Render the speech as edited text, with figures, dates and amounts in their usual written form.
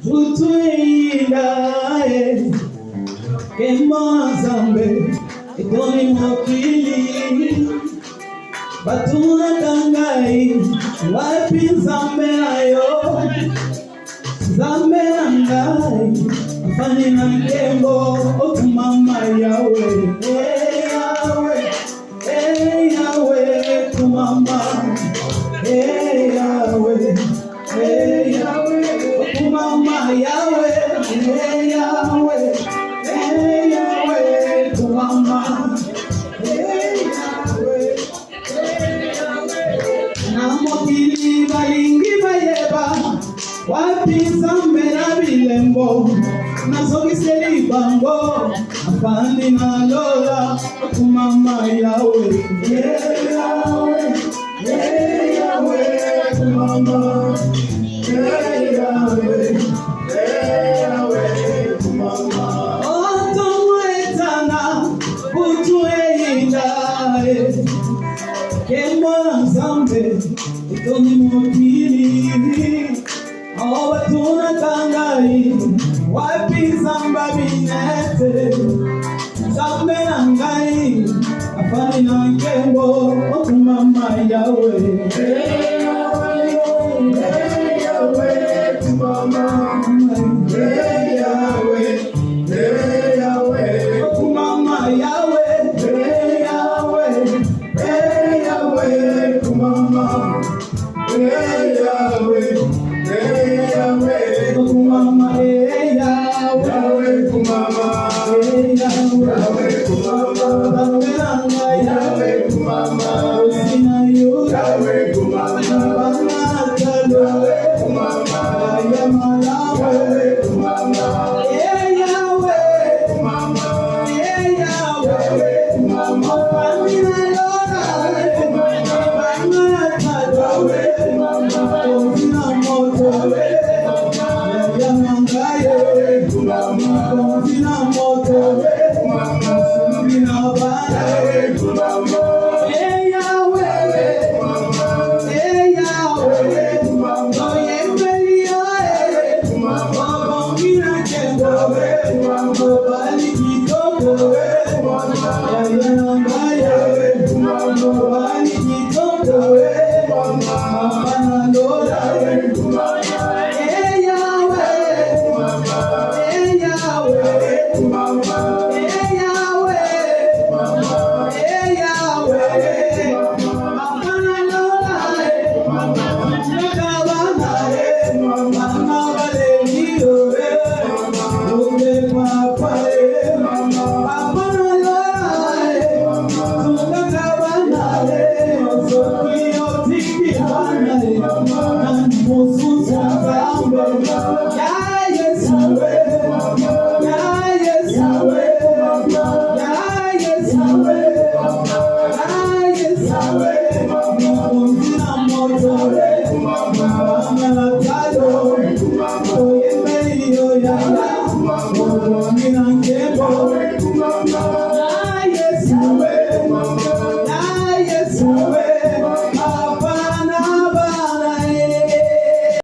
tutuingae kema zambe itoni mokili batuna kangai wapi zambe ayo zambe nangai afani na nkembo okumama yawe yawe kumama yawe kumama yawe yawe kumama namokili balingi bayeba wapi zambe na bilembo nasogiseli bango afandi na lola kumama yawe yawe kumama yawe kumama otomwetana utueindae kema zambe itoni mokili awa tunatangai wapi zamba binete zambe nangai afani na nkembo okumama yawe yawe kumama yawe kumama yawe yawe kumama yawe kumama yawe kumama yawe kumama sina yo yawe kumama yawe kumama ya malawe kumama yawe kumama kumama amina lora kumama yawe kumama sina moto ya mangaye kumama sina moto kumama sina bana kumama yawe kumama kumama yembelio kumama ngina kendo kumama bali kitoko kumama ya mangaye kumama bali kitoko kumama na lola kumama